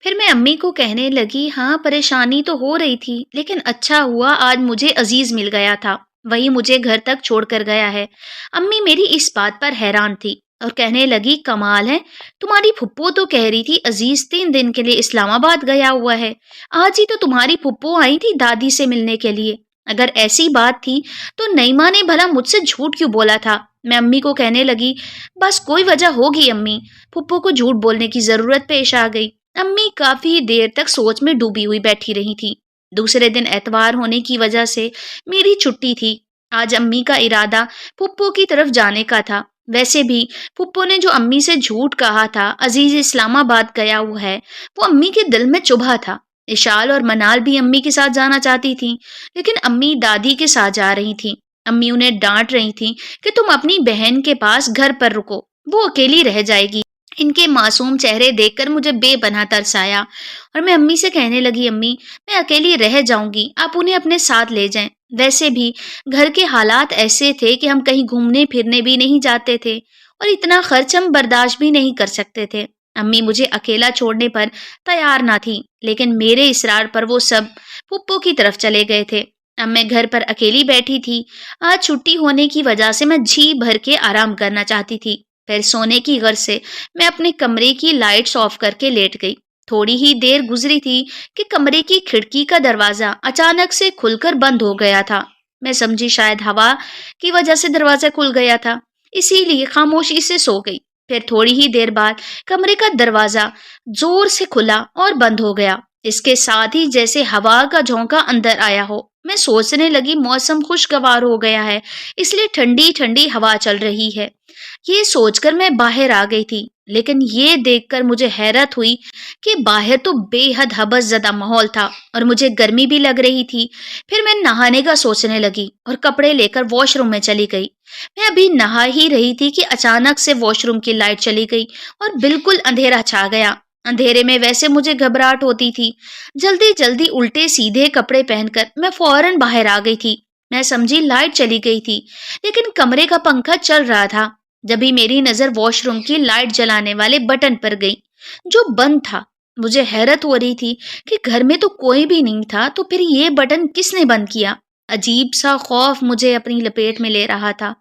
پھر میں امی کو کہنے لگی ہاں پریشانی تو ہو رہی تھی لیکن اچھا ہوا آج مجھے عزیز مل گیا تھا، وہی مجھے گھر تک چھوڑ کر گیا ہے۔ امی میری اس بات پر حیران تھی اور کہنے لگی کمال ہے، تمہاری پھپھو تو کہہ رہی تھی عزیز 3 دن کے لیے اسلام آباد گیا ہوا ہے، آج ہی تو تمہاری پھپھو آئی تھی دادی سے ملنے کے لیے۔ اگر ایسی بات تھی تو نعیمہ نے بھلا مجھ سے جھوٹ کیوں بولا تھا؟ میں امی کو کہنے لگی بس کوئی وجہ ہوگی امی، پھپھو کو جھوٹ بولنے کی ضرورت پیش آ گئی۔ امی کافی دیر تک سوچ میں ڈوبی ہوئی بیٹھی رہی تھی۔ دوسرے دن اتوار ہونے کی وجہ سے میری چھٹی تھی۔ آج امی کا ارادہ پھپھو کی طرف جانے کا تھا۔ ویسے بھی پھپھو نے جو امی سے جھوٹ کہا تھا عزیز اسلام آباد گیا ہوا ہے، وہ امی کے دل میں چبھا تھا۔ اشال اور منال بھی امی کے ساتھ جانا چاہتی تھیں لیکن امی دادی کے ساتھ جا رہی تھیں۔ امی انہیں ڈانٹ رہی تھیں کہ تم اپنی بہن کے پاس گھر پر رکو، وہ اکیلی رہ جائے گی۔ ان کے معصوم چہرے دیکھ کر مجھے بے پناہ ترس آیا اور میں امی سے کہنے لگی امی میں اکیلی رہ جاؤں گی، آپ انہیں اپنے ساتھ لے جائیں۔ ویسے بھی گھر کے حالات ایسے تھے کہ ہم کہیں گھومنے پھرنے بھی نہیں جاتے تھے اور اتنا خرچ ہم برداشت بھی نہیں کر سکتے تھے۔ امی مجھے اکیلا چھوڑنے پر تیار نہ تھی لیکن میرے اصرار پر وہ سب پھپھو کی طرف چلے گئے تھے۔ اب میں گھر پر اکیلی بیٹھی تھی۔ آج چھٹی ہونے کی وجہ سے میں جی بھر کے آرام کرنا چاہتی تھی۔ پھر سونے کی غرض سے میں اپنے کمرے کی لائٹس آف کر کے لیٹ گئی۔ تھوڑی ہی دیر گزری تھی کہ کمرے کی کھڑکی کا دروازہ اچانک سے کھل کر بند ہو گیا تھا۔ میں سمجھی شاید ہوا کی وجہ سے دروازہ کھل گیا تھا، اسی لیے خاموشی سے سو گئی۔ پھر تھوڑی ہی دیر بعد کمرے کا دروازہ زور سے کھلا اور بند ہو گیا، اس کے ساتھ ہی جیسے ہوا کا جھونکا اندر آیا ہو۔ میں سوچنے لگی موسم خوشگوار ہو گیا ہے اس لیے ٹھنڈی ٹھنڈی ہوا چل رہی ہے، یہ سوچ کر میں باہر آ گئی تھی۔ لیکن یہ دیکھ کر مجھے حیرت ہوئی کہ باہر تو بے حد حبس زدہ ماحول تھا اور مجھے گرمی بھی لگ رہی تھی۔ پھر میں نہانے کا سوچنے لگی اور کپڑے لے کر واش روم میں چلی گئی۔ میں ابھی نہا ہی رہی تھی کہ اچانک سے واش روم کی لائٹ چلی گئی اور بالکل اندھیرا چھا گیا۔ اندھیرے میں ویسے مجھے گھبراہٹ ہوتی تھی۔ جلدی جلدی الٹے سیدھے کپڑے پہن کر میں فوراً باہر آ گئی تھی۔ میں سمجھی لائٹ چلی گئی تھی لیکن کمرے کا پنکھا چل رہا تھا۔ جبھی میری نظر واش روم کی لائٹ جلانے والے بٹن پر گئی جو بند تھا۔ مجھے حیرت ہو رہی تھی کہ گھر میں تو کوئی بھی نہیں تھا تو پھر یہ بٹن کس نے بند کیا؟ عجیب سا خوف مجھے اپنی لپیٹ میں لے رہا تھا۔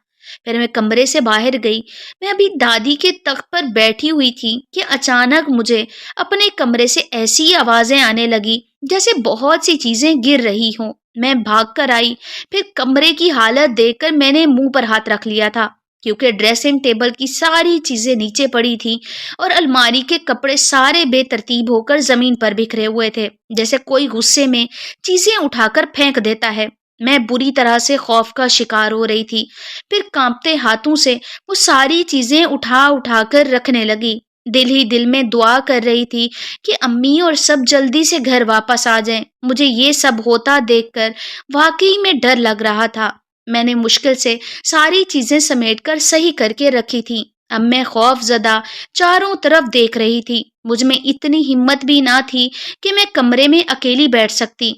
پھر میں کمرے سے باہر گئی۔ میں ابھی دادی کے تخت پر بیٹھی ہوئی تھی کہ اچانک مجھے اپنے کمرے سے ایسی آوازیں آنے لگی جیسے بہت سی چیزیں گر رہی ہوں۔ میں بھاگ کر آئی۔ پھر کمرے کی حالت دیکھ کر میں نے منہ پر ہاتھ رکھ لیا تھا کیونکہ ڈریسنگ ٹیبل کی ساری چیزیں نیچے پڑی تھی اور الماری کے کپڑے سارے بے ترتیب ہو کر زمین پر بکھرے ہوئے تھے جیسے کوئی غصے میں چیزیں اٹھا کر پھینک دیتا ہے۔ میں بری طرح سے خوف کا شکار ہو رہی تھی۔ پھر کانپتے ہاتھوں سے وہ ساری چیزیں اٹھا اٹھا کر رکھنے لگی۔ دل ہی دل میں دعا کر رہی تھی کہ امی اور سب جلدی سے گھر واپس آ جائیں۔ مجھے یہ سب ہوتا دیکھ کر واقعی میں ڈر لگ رہا تھا۔ میں نے مشکل سے ساری چیزیں سمیٹ کر صحیح کر کے رکھی تھی۔ اب میں خوف زدہ چاروں طرف دیکھ رہی تھی۔ مجھ میں اتنی ہمت بھی نہ تھی کہ میں کمرے میں اکیلی بیٹھ سکتی۔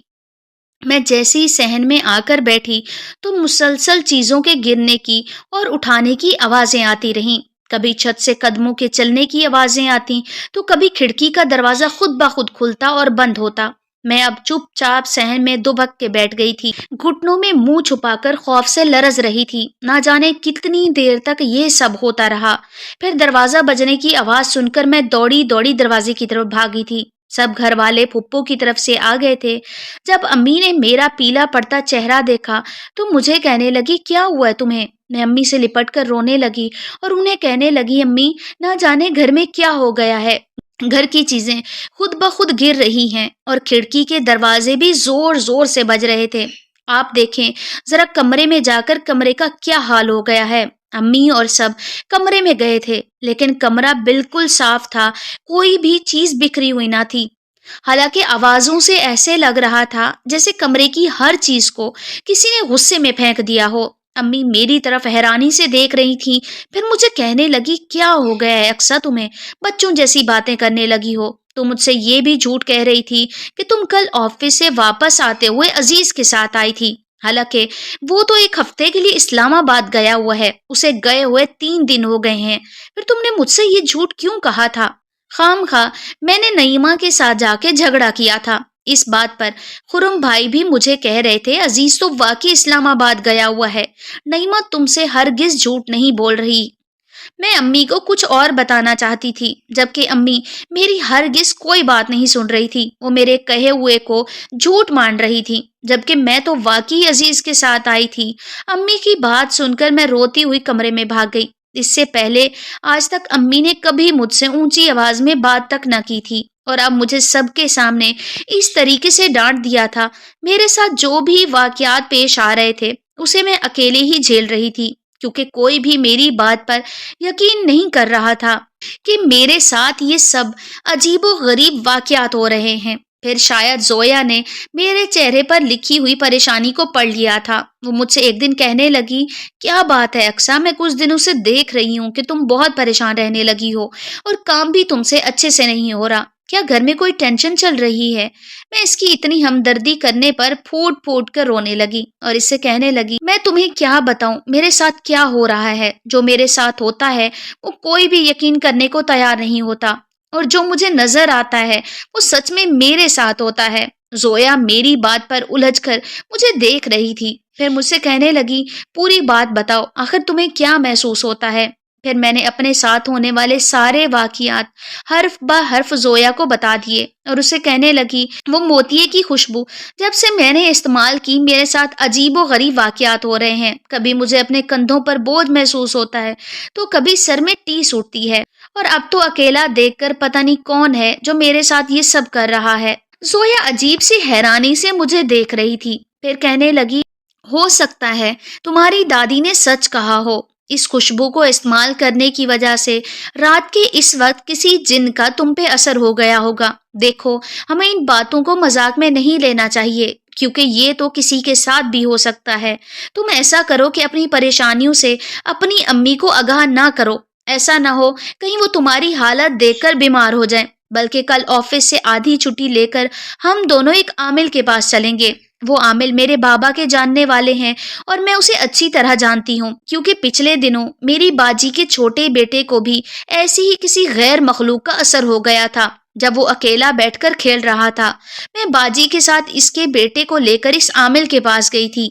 میں جیسی صحن میں آ کر بیٹھی تو مسلسل چیزوں کے گرنے کی اور اٹھانے کی آوازیں آتی رہیں۔ کبھی چھت سے قدموں کے چلنے کی آوازیں آتی تو کبھی کھڑکی کا دروازہ خود بخود کھلتا اور بند ہوتا۔ میں اب چپ چاپ صحن میں دبک کے بیٹھ گئی تھی، گھٹنوں میں منہ چھپا کر خوف سے لرز رہی تھی۔ نہ جانے کتنی دیر تک یہ سب ہوتا رہا۔ پھر دروازہ بجنے کی آواز سن کر میں دوڑی دوڑی دروازے کی طرف بھاگی تھی۔ سب گھر والے پھپھو کی طرف سے آ گئے تھے۔ جب امی نے میرا پیلا پڑتا چہرہ دیکھا تو مجھے کہنے لگی کیا ہوا ہے تمہیں؟ میں امی سے لپٹ کر رونے لگی اور انہیں کہنے لگی امی نہ جانے گھر میں کیا ہو گیا ہے، گھر کی چیزیں خود بخود گر رہی ہیں اور کھڑکی کے دروازے بھی زور زور سے بج رہے تھے۔ آپ دیکھیں ذرا کمرے میں جا کر کمرے کا کیا حال ہو گیا ہے۔ امی اور سب کمرے میں گئے تھے لیکن کمرہ بالکل صاف تھا، کوئی بھی چیز بکھری ہوئی نہ تھی۔ حالانکہ آوازوں سے ایسے لگ رہا تھا جیسے کمرے کی ہر چیز کو کسی نے غصے میں پھینک دیا ہو۔ امی میری طرف حیرانی سے دیکھ رہی تھی، پھر مجھے کہنے لگی کیا ہو گیا ہے اقصیٰ، تمہیں بچوں جیسی باتیں کرنے لگی ہو۔ تم مجھ سے یہ بھی جھوٹ کہہ رہی تھی کہ تم کل آفس سے واپس آتے ہوئے عزیز کے ساتھ آئی تھی، حالانکہ وہ تو 1 ہفتے کے لیے اسلام آباد گیا ہوا ہے، اسے گئے ہوئے 3 دن ہو گئے ہیں۔ پھر تم نے مجھ سے یہ جھوٹ کیوں کہا تھا؟ خام خواہ میں نے نعیمہ کے ساتھ جا کے جھگڑا کیا تھا۔ اس بات پر خرم بھائی بھی مجھے کہہ رہے تھے عزیز تو واقعی اسلام آباد گیا ہوا ہے، نعیمہ تم سے ہرگز جھوٹ نہیں بول رہی۔ میں امی کو کچھ اور بتانا چاہتی تھی، جبکہ امی میری ہرگز کوئی بات نہیں سن رہی تھی۔ وہ میرے کہے ہوئے کو جھوٹ مان رہی تھی، جبکہ میں تو واقعی عزیز کے ساتھ آئی تھی۔ امی کی بات سن کر میں روتی ہوئی کمرے میں بھاگ گئی۔ اس سے پہلے آج تک امی نے کبھی مجھ سے اونچی آواز میں بات تک نہ کی تھی، اور اب مجھے سب کے سامنے اس طریقے سے ڈانٹ دیا تھا۔ میرے ساتھ جو بھی واقعات پیش آ رہے تھے اسے میں اکیلے ہی جھیل رہی تھی، کیونکہ کوئی بھی میری بات پر یقین نہیں کر رہا تھا کہ میرے ساتھ یہ سب عجیب و غریب واقعات ہو رہے ہیں۔ پھر شاید زویا نے میرے چہرے پر لکھی ہوئی پریشانی کو پڑھ لیا تھا۔ وہ مجھ سے ایک دن کہنے لگی، کیا بات ہے اقصیٰ، میں کچھ دنوں سے دیکھ رہی ہوں کہ تم بہت پریشان رہنے لگی ہو اور کام بھی تم سے اچھے سے نہیں ہو رہا۔ کیا گھر میں کوئی ٹینشن چل رہی ہے؟ میں اس کی اتنی ہمدردی کرنے پر پھوٹ پھوٹ کر رونے لگی اور اس سے کہنے لگی، میں تمہیں کیا بتاؤں میرے ساتھ کیا ہو رہا ہے۔ جو میرے ساتھ ہوتا ہے وہ کوئی بھی یقین کرنے کو تیار نہیں ہوتا، اور جو مجھے نظر آتا ہے وہ سچ میں میرے ساتھ ہوتا ہے۔ زویا میری بات پر الجھ کر مجھے دیکھ رہی تھی، پھر مجھ سے کہنے لگی، پوری بات بتاؤ، آخر تمہیں کیا محسوس ہوتا ہے؟ پھر میں نے اپنے ساتھ ہونے والے سارے واقعات حرف بہ حرف زویا کو بتا دیے، اور اسے کہنے لگی، وہ موتیے کی خوشبو جب سے میں نے استعمال کی میرے ساتھ عجیب و غریب واقعات ہو رہے ہیں۔ کبھی مجھے اپنے کندھوں پر بوجھ محسوس ہوتا ہے تو کبھی سر میں ٹیس اٹھتی ہے، اور اب تو اکیلا دیکھ کر پتہ نہیں کون ہے جو میرے ساتھ یہ سب کر رہا ہے۔ زویا عجیب سی حیرانی سے مجھے دیکھ رہی تھی، پھر کہنے لگی، ہو سکتا ہے تمہاری دادی نے سچ کہا ہو، اس خوشبو کو استعمال کرنے کی وجہ سے رات کے اس وقت کسی جن کا تم پہ اثر ہو گیا ہوگا۔ دیکھو، ہمیں ان باتوں کو مذاق میں نہیں لینا چاہیے، کیونکہ یہ تو کسی کے ساتھ بھی ہو سکتا ہے۔ تم ایسا کرو کہ اپنی پریشانیوں سے اپنی امی کو آگاہ نہ کرو، ایسا نہ ہو کہیں وہ تمہاری حالت دیکھ کر بیمار ہو جائیں۔ بلکہ کل آفس سے آدھی چھٹی لے کر ہم دونوں ایک عامل کے پاس چلیں گے۔ وہ عامل میرے بابا کے جاننے والے ہیں اور میں اسے اچھی طرح جانتی ہوں، کیونکہ پچھلے دنوں میری باجی کے چھوٹے بیٹے کو بھی ایسی ہی کسی غیر مخلوق کا اثر ہو گیا تھا جب وہ اکیلا بیٹھ کر کھیل رہا تھا۔ میں باجی کے ساتھ اس کے بیٹے کو لے کر اس عامل کے پاس گئی تھی،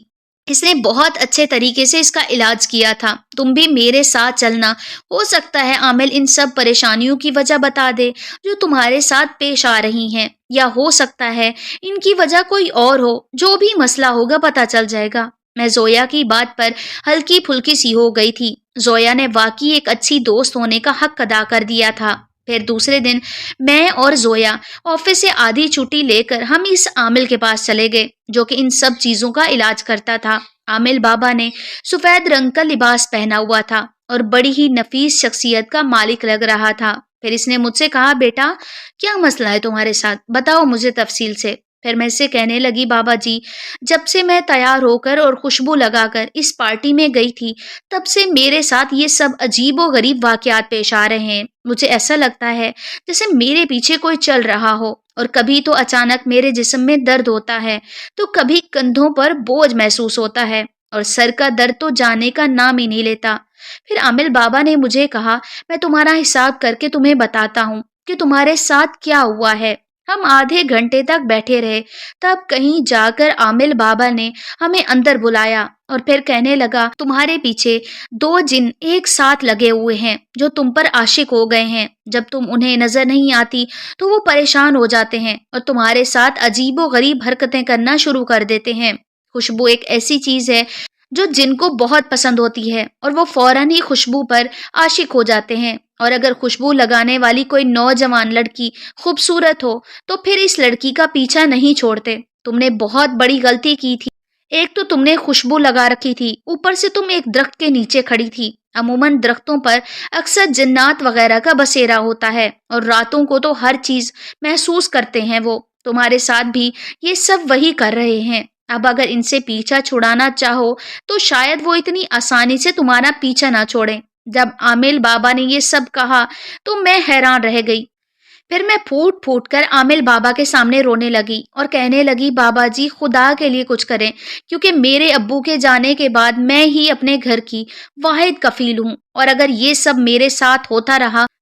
اس نے بہت اچھے طریقے سے اس کا علاج کیا تھا۔ تم بھی میرے ساتھ چلنا، ہو سکتا ہے عامل ان سب پریشانیوں کی وجہ بتا دے جو تمہارے ساتھ پیش آ رہی ہیں، یا ہو سکتا ہے ان کی وجہ کوئی اور ہو۔ جو بھی مسئلہ ہوگا پتہ چل جائے گا۔ میں زویا کی بات پر ہلکی پھلکی سی ہو گئی تھی۔ زویا نے واقعی ایک اچھی دوست ہونے کا حق ادا کر دیا تھا۔ پھر دوسرے دن میں اور زویا آفس سے آدھی چھٹی لے کر ہم اس عامل کے پاس چلے گئے جو کہ ان سب چیزوں کا علاج کرتا تھا۔ عامل بابا نے سفید رنگ کا لباس پہنا ہوا تھا اور بڑی ہی نفیس شخصیت کا مالک لگ رہا تھا۔ پھر اس نے مجھ سے کہا، بیٹا کیا مسئلہ ہے تمہارے ساتھ، بتاؤ مجھے تفصیل سے۔ پھر میں اس سے کہنے لگی، بابا جی، جب سے میں تیار ہو کر اور خوشبو لگا کر اس پارٹی میں گئی تھی تب سے میرے ساتھ یہ سب عجیب و غریب واقعات پیش آ رہے ہیں۔ مجھے ایسا لگتا ہے جیسے میرے پیچھے کوئی چل رہا ہو، اور کبھی تو اچانک میرے جسم میں درد ہوتا ہے تو کبھی کندھوں پر بوجھ محسوس ہوتا ہے، اور سر کا درد تو جانے کا نام ہی نہیں لیتا۔ پھر عامل بابا نے مجھے کہا، میں تمہارا حساب کر کے تمہیں بتاتا ہوں کہ تمہارے ساتھ کیا ہوا ہے۔ ہم آدھے گھنٹے تک بیٹھے رہے، تب کہیں جا کر عامل بابا نے ہمیں اندر بلایا اور پھر کہنے لگا، تمہارے پیچھے 2 جن ایک ساتھ لگے ہوئے ہیں جو تم پر عاشق ہو گئے ہیں۔ جب تم انہیں نظر نہیں آتی تو وہ پریشان ہو جاتے ہیں اور تمہارے ساتھ عجیب و غریب حرکتیں کرنا شروع کر دیتے ہیں۔ خوشبو ایک ایسی چیز ہے جو جن کو بہت پسند ہوتی ہے اور وہ فوراً ہی خوشبو پر عاشق ہو جاتے ہیں، اور اگر خوشبو لگانے والی کوئی نوجوان لڑکی خوبصورت ہو تو پھر اس لڑکی کا پیچھا نہیں چھوڑتے۔ تم نے بہت بڑی غلطی کی تھی۔ ایک تو تم نے خوشبو لگا رکھی تھی، اوپر سے تم ایک درخت کے نیچے کھڑی تھی۔ عموماً درختوں پر اکثر جنات وغیرہ کا بسیرا ہوتا ہے اور راتوں کو تو ہر چیز محسوس کرتے ہیں۔ وہ تمہارے ساتھ بھی یہ سب وہی کر رہے ہیں۔ اب اگر ان سے پیچھا چھڑانا چاہو تو شاید وہ اتنی آسانی سے تمہارا پیچھا نہ چھوڑیں۔ جب عامل بابا نے یہ سب کہا تو میں حیران رہ گئی۔ پھر میں پھوٹ پھوٹ کر عامل بابا کے سامنے رونے لگی اور کہنے لگی، بابا جی خدا کے لیے کچھ کریں، کیونکہ میرے ابو کے جانے کے بعد میں ہی اپنے گھر کی واحد کفیل ہوں، اور اگر یہ سب میرے ساتھ ہوتا رہا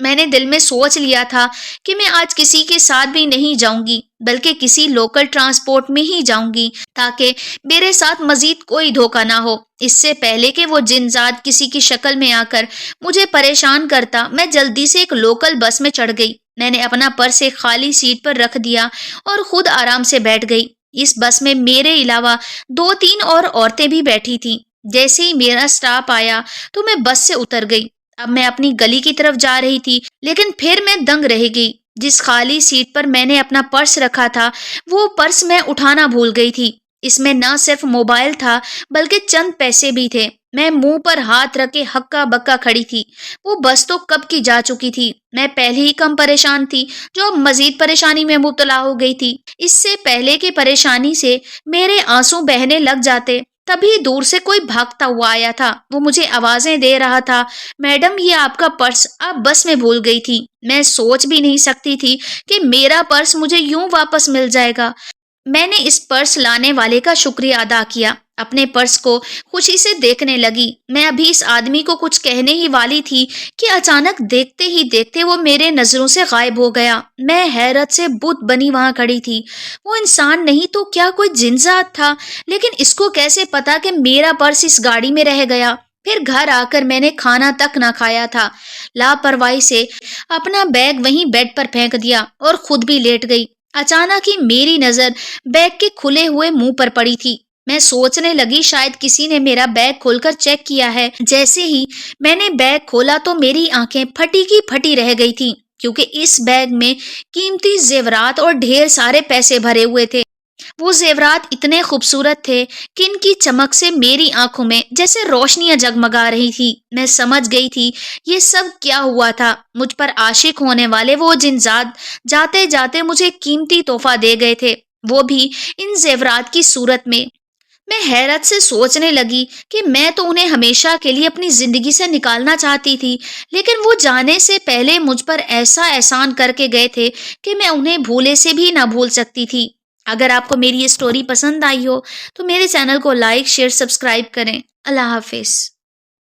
میں نے دل میں سوچ لیا تھا کہ میں آج کسی کے ساتھ بھی نہیں جاؤں گی بلکہ کسی لوکل ٹرانسپورٹ میں ہی جاؤں گی تاکہ میرے ساتھ مزید کوئی دھوکہ نہ ہو۔ اس سے پہلے کہ وہ جن ذات کسی کی شکل میں آ کر مجھے پریشان کرتا، میں جلدی سے ایک لوکل بس میں چڑھ گئی۔ میں نے اپنا پرس ایک خالی سیٹ پر رکھ دیا اور خود آرام سے بیٹھ گئی۔ اس بس میں میرے علاوہ 2-3 اور عورتیں بھی بیٹھی تھیں۔ جیسے ہی میرا سٹاپ آیا تو میں بس سے اتر گئی۔ اب میں اپنی گلی کی طرف جا رہی تھی، لیکن پھر میں دنگ رہ گئی۔ جس خالی سیٹ پر میں نے اپنا پرس رکھا تھا وہ پرس میں اٹھانا بھول گئی تھی۔ اس میں نہ صرف موبائل تھا بلکہ چند پیسے بھی تھے۔ میں منہ پر ہاتھ رکھ کے ہکا بکا کھڑی تھی۔ وہ بس تو کب کی جا چکی تھی۔ میں پہلے ہی کم پریشان تھی جو اب مزید پریشانی میں مبتلا ہو گئی تھی۔ اس سے پہلے کہ پریشانی سے میرے آنسو بہنے لگ جاتے، تبھی دور سے کوئی بھاگتا ہوا آیا تھا۔ وہ مجھے آوازیں دے رہا تھا، میڈم یہ آپ کا پرس آپ بس میں بھول گئی تھی۔ میں سوچ بھی نہیں سکتی تھی کہ میرا پرس مجھے یوں واپس مل جائے گا۔ میں نے اس پرس لانے والے کا شکریہ ادا کیا، اپنے پرس کو خوشی سے دیکھنے لگی۔ میں ابھی اس آدمی کو کچھ کہنے ہی والی تھی کہ اچانک دیکھتے ہی دیکھتے وہ میرے نظروں سے غائب ہو گیا۔ میں حیرت سے بت بنی وہاں کھڑی تھی۔ وہ انسان نہیں تو کیا کوئی جن ذات تھا، لیکن اس کو کیسے پتا کہ میرا پرس اس گاڑی میں رہ گیا؟ پھر گھر آ کر میں نے کھانا تک نہ کھایا تھا۔ لاپرواہی سے اپنا بیگ وہیں بیڈ پر پھینک دیا اور خود بھی لیٹ گئی۔ اچانک ہی میری نظر بیگ کے کھلے ہوئے منہ پر پڑی تھی۔ میں سوچنے لگی شاید کسی نے میرا بیگ کھول کر چیک کیا ہے۔ جیسے ہی میں نے بیگ کھولا تو میری آنکھیں پھٹی کی پھٹی رہ گئی تھیں، کیونکہ اس بیگ میں قیمتی زیورات اور ڈھیر سارے پیسے بھرے ہوئے تھے۔ وہ زیورات اتنے خوبصورت تھے کہ ان کی چمک سے میری آنکھوں میں جیسے روشنیاں جگمگا رہی تھی۔ میں سمجھ گئی تھی یہ سب کیا ہوا تھا۔ مجھ پر عاشق ہونے والے وہ جن ذات جاتے جاتے مجھے قیمتی تحفہ دے گئے تھے، وہ بھی ان زیورات کی صورت میں۔ میں حیرت سے سوچنے لگی کہ میں تو انہیں ہمیشہ کے لیے اپنی زندگی سے نکالنا چاہتی تھی، لیکن وہ جانے سے پہلے مجھ پر ایسا احسان کر کے گئے تھے کہ میں انہیں بھولے سے بھی نہ بھول سکتی تھی۔ اگر آپ کو میری یہ سٹوری پسند آئی ہو تو میرے چینل کو لائک، شیئر، سبسکرائب کریں۔ اللہ حافظ۔